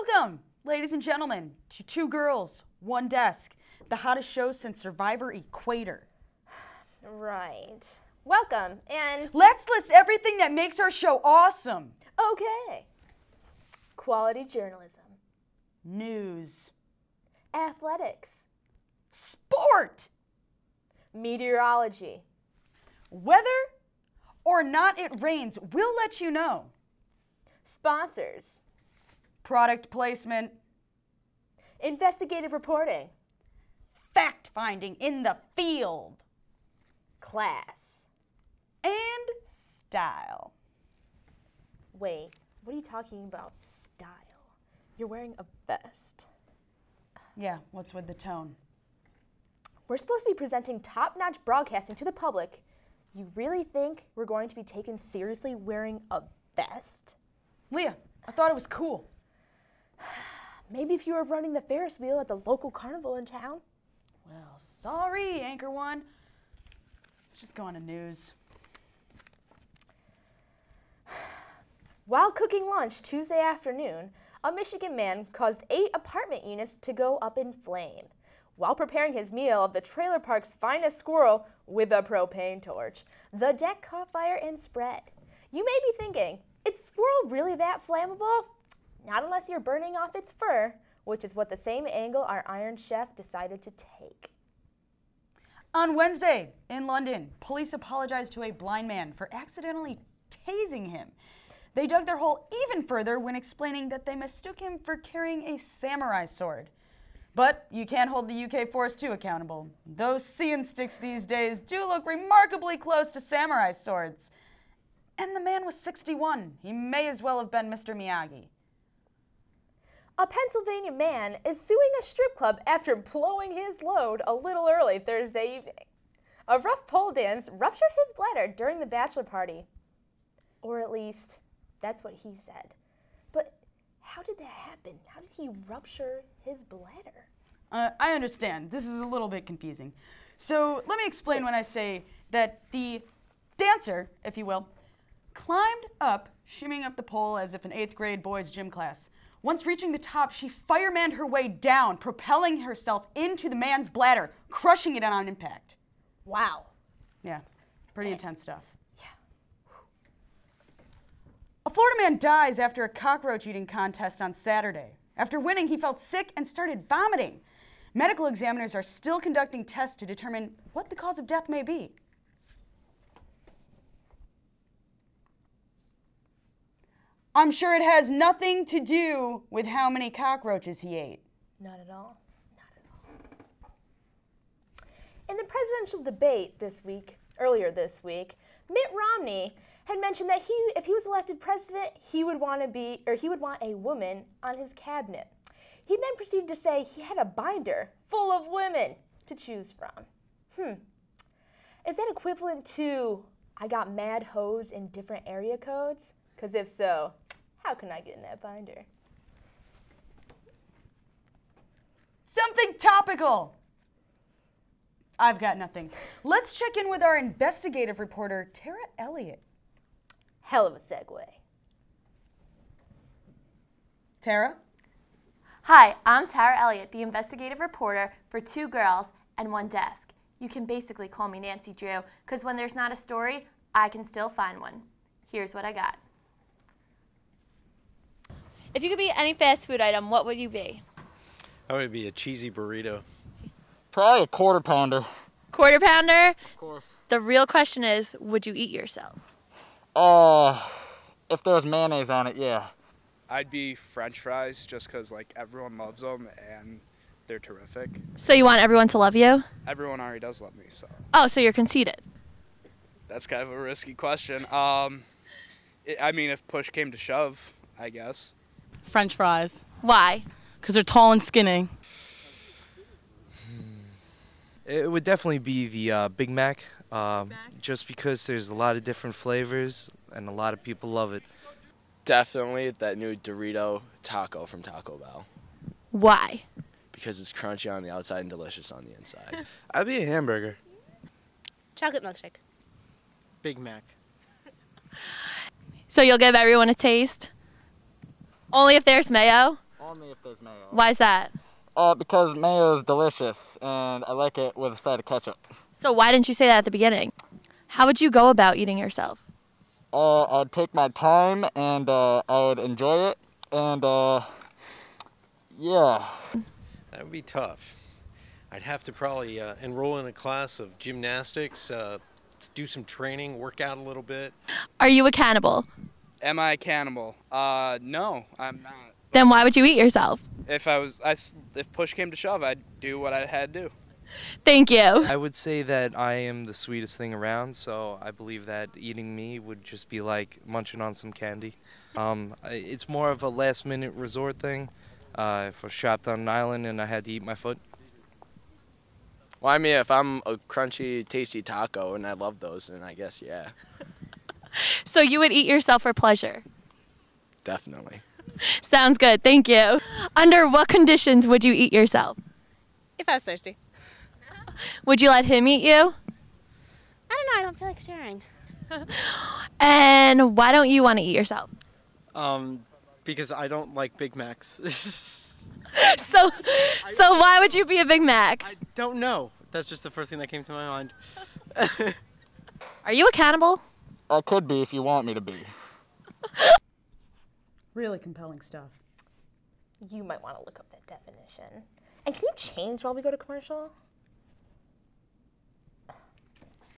Welcome, ladies and gentlemen, to Two Girls, One Desk, the hottest show since Survivor Equator. Right. Welcome, and let's list everything that makes our show awesome. Okay. Quality journalism. News. Athletics. Sport. Meteorology. Whether or not it rains, we'll let you know. Sponsors. Product placement. Investigative reporting. Fact-finding in the field. Class. And style. Wait, what are you talking about, style? You're wearing a vest. Yeah, what's with the tone? We're supposed to be presenting top-notch broadcasting to the public. You really think we're going to be taken seriously wearing a vest? Leah, I thought it was cool. Maybe if you were running the Ferris wheel at the local carnival in town. Well, sorry, Anchor One. Let's just go on to news. While cooking lunch Tuesday afternoon, a Michigan man caused 8 apartment units to go up in flame while preparing his meal of the trailer park's finest squirrel with a propane torch. The deck caught fire and spread. You may be thinking, is squirrel really that flammable? Not unless you're burning off its fur, which is what the same angle our Iron Chef decided to take. On Wednesday, in London, police apologized to a blind man for accidentally tasing him. They dug their hole even further when explaining that they mistook him for carrying a samurai sword. But you can't hold the UK Force 2 accountable. Those seeing sticks these days do look remarkably close to samurai swords. And the man was 61. He may as well have been Mr. Miyagi. A Pennsylvania man is suing a strip club after blowing his load a little early Thursday evening. A rough pole dance ruptured his bladder during the bachelor party. Or at least, that's what he said. But how did that happen? How did he rupture his bladder? I understand. This is a little bit confusing. So let me explain when I say that the dancer, if you will, climbed up, shimmying up the pole as if an 8th grade boys' gym class. Once reaching the top, she firemaned her way down, propelling herself into the man's bladder, crushing it on impact. Wow. Yeah, pretty intense stuff. Yeah. A Florida man dies after a cockroach eating contest on Saturday. After winning, he felt sick and started vomiting. Medical examiners are still conducting tests to determine what the cause of death may be. I'm sure it has nothing to do with how many cockroaches he ate. Not at all. Not at all. In the presidential debate earlier this week, Mitt Romney had mentioned that if he was elected president, he would want a woman on his cabinet. He then proceeded to say he had a binder full of women to choose from. Is that equivalent to I got mad hoes in different area codes? Because if so, how can I get in that binder? Something topical. I've got nothing. Let's check in with our investigative reporter, Tara Elliott. Hell of a segue. Tara? Hi, I'm Tara Elliott, the investigative reporter for Two Girls and One Desk. You can basically call me Nancy Drew, because when there's not a story, I can still find one. Here's what I got. If you could be any fast food item, what would you be? I would be a cheesy burrito. Probably a quarter pounder. Quarter pounder? Of course. The real question is, would you eat yourself? If there was mayonnaise on it, yeah. I'd be French fries just because like everyone loves them and they're terrific. So you want everyone to love you? Everyone already does love me, so. Oh, so you're conceited. That's kind of a risky question. I mean, if push came to shove, I guess. French fries. Why? Because they're tall and skinny. It would definitely be the Big Mac, just because there's a lot of different flavors and a lot of people love it. Definitely that new Dorito taco from Taco Bell. Why? Because it's crunchy on the outside and delicious on the inside. I'd be a hamburger. Chocolate milkshake. Big Mac. So you'll give everyone a taste? Only if there's mayo? Oh only if there's mayo. Why is that? Because mayo is delicious, and I like it with a side of ketchup. So why didn't you say that at the beginning? How would you go about eating yourself? I'd take my time, and I would enjoy it, and yeah. That would be tough. I'd have to probably enroll in a class of gymnastics, do some training, work out a little bit. Are you a cannibal? Am I a cannibal? No, I'm not. Then why would you eat yourself? If push came to shove, I'd do what I had to do. Thank you. I would say that I am the sweetest thing around, so I believe that eating me would just be like munching on some candy. It's more of a last-minute resort thing. If I was trapped on an island and I had to eat my foot. Well, I mean, if I'm a crunchy, tasty taco and I love those, then I guess, yeah, So you would eat yourself for pleasure? definitely. Sounds good. Thank you. Under what conditions would you eat yourself? If I was thirsty. Would you let him eat you? I don't know. I don't feel like sharing. And why don't you want to eat yourself? Because I don't like Big Macs. So why would you be a Big Mac? I don't know. That's just the first thing that came to my mind. Are you a cannibal? I could be if you want me to be. Really compelling stuff. You might want to look up that definition. And can you change while we go to commercial?